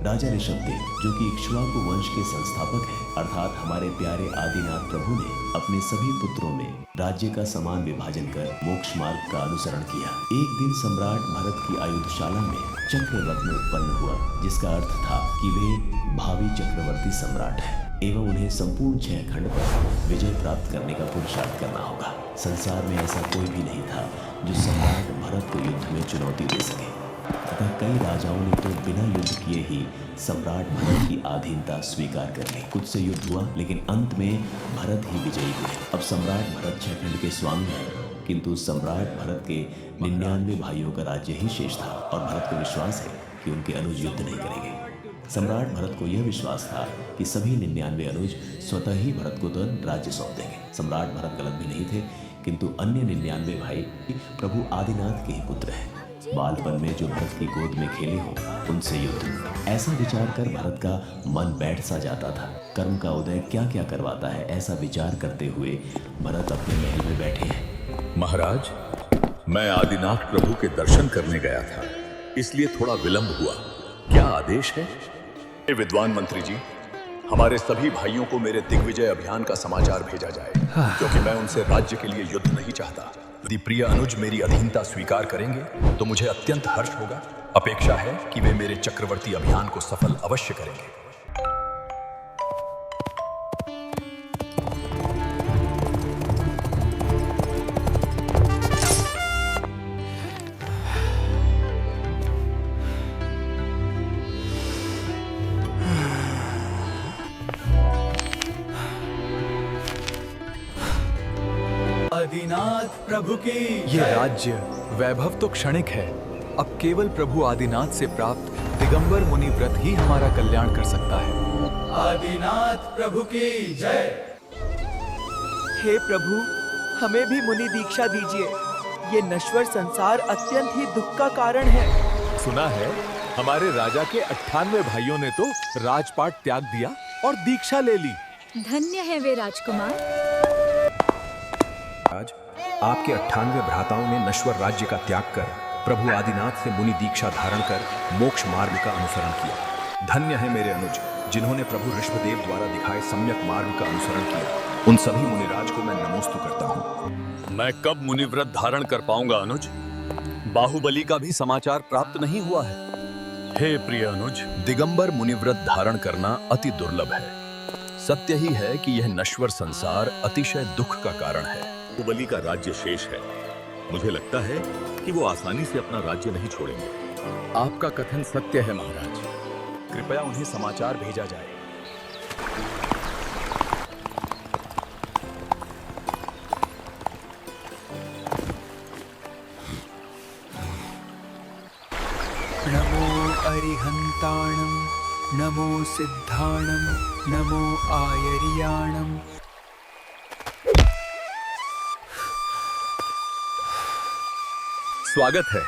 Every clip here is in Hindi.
राजा ऋषभदेव, जो कि इक्ष्वाकु वंश के संस्थापक हैं, अर्थात हमारे प्यारे आदिनाथ प्रभु ने अपने सभी पुत्रों में राज्य का समान विभाजन कर मोक्ष मार्ग का अनुसरण किया। एक दिन सम्राट भरत की आयुधशाला में चक्ररत्न उत्पन्न हुआ, जिसका अर्थ था कि वे भावी चक्रवर्ती सम्राट हैं एवं उन्हें संपूर्ण 6 खंड पर विजय प्राप्त करने का पुरुषार्थ करना होगा। संसार में ऐसा कोई भी नहीं था जो सम्राट भरत को युद्ध में चुनौती दे सके। अतः कई राजाओं ने तो बिना युद्ध किए ही सम्राट भरत की अधीनता स्वीकार कर ली। कुछ से युद्ध हुआ, लेकिन अंत में भरत ही विजयी हुए। अब सम्राट भरत 6 खंड के स्वामी हैं, किंतु सम्राट भरत के 99 भाइयों का राज्य ही शेष था और भरत को विश्वास है कि उनके अनुज युद्ध नहीं करेंगे। सम्राट भरत को यह विश्वास था कि सभी 99 अनुज स्वतः ही भरत को तुरंत राज्य सौंप देंगे। सम्राट भरत गलत भी नहीं थे, किंतु अन्य 99 भाई प्रभु आदिनाथ के ही पुत्र हैं। बालपन में जो भरत की गोद में खेले हों, उनसे युद्ध, ऐसा विचार कर भरत का मन बैठ सा जाता था। कर्म का उदय क्या क्या करवाता है, ऐसा विचार करते हुए भरत अपने महल में बैठे हैं। महाराज, मैं आदिनाथ प्रभु के दर्शन करने गया था, इसलिए थोड़ा विलंब हुआ। क्या आदेश है? विद्वान मंत्री जी, हमारे सभी भाइयों को मेरे दिग्विजय अभियान का समाचार भेजा जाए, क्योंकि मैं उनसे राज्य के लिए युद्ध नहीं चाहता। यदि प्रिय अनुज मेरी अधीनता स्वीकार करेंगे तो मुझे अत्यंत हर्ष होगा। अपेक्षा है कि वे मेरे चक्रवर्ती अभियान को सफल अवश्य करेंगे। आदिनाथ प्रभु की ये राज्य वैभव तो क्षणिक है। अब केवल प्रभु आदिनाथ से प्राप्त दिगंबर मुनि व्रत ही हमारा कल्याण कर सकता है। आदिनाथ प्रभु की जय। हे प्रभु, हमें भी मुनि दीक्षा दीजिए। ये नश्वर संसार अत्यंत ही दुख का कारण है। सुना है हमारे राजा के 98 भाइयों ने तो राजपाट त्याग दिया और दीक्षा ले ली। धन्य है वे राजकुमार। आज आपके 98 भ्राताओं ने नश्वर राज्य का त्याग कर प्रभु आदिनाथ से मुनि दीक्षा धारण कर मोक्ष मार्ग का अनुसरण किया। धन्य है मेरे अनुज, जिन्होंने प्रभु ऋषभदेव द्वारा दिखाए सम्यक मार्ग का अनुसरण किया। उन सभी मुनिराज को मैं नमोस्तु करता हूँ। मैं कब मुनिव्रत धारण कर पाऊंगा अनुज? बाहुबली का भी समाचार प्राप्त नहीं हुआ है। हे प्रिय अनुज, दिगंबर मुनिव्रत धारण करना अति दुर्लभ है। सत्य ही है कि यह नश्वर संसार अतिशय दुख का कारण है। बाहुबली का राज्य शेष है। मुझे लगता है कि वो आसानी से अपना राज्य नहीं छोड़ेंगे। आपका कथन सत्य है महाराज। कृपया उन्हें समाचार भेजा जाए। नमो अरिहंताणम, नमो सिद्धाणम, नमो आयरियाणम। स्वागत है।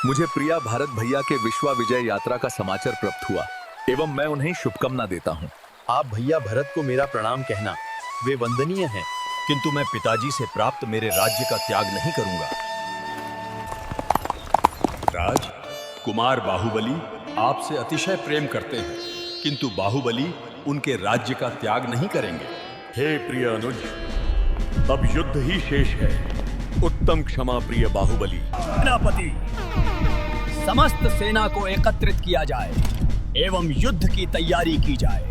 मुझे प्रिया भारत भैया के विश्वा विजय यात्रा का समाचार प्राप्त हुआ एवं मैं उन्हें शुभकामना देता हूँ। आप भैया भरत को मेरा प्रणाम कहना, वे वंदनीय हैं, किंतु मैं पिताजी से प्राप्त मेरे राज्य का त्याग नहीं करूंगा। राज, कुमार बाहुबली आपसे अतिशय प्रेम करते हैं, किंतु बाहुबली उनके राज्य का त्याग नहीं करेंगे। हे प्रिय अनुज, अब युद्ध ही शेष है। उत्तम क्षमा प्रिय बाहुबली। सेनापति, समस्त सेना को एकत्रित किया जाए एवं युद्ध की तैयारी की जाए।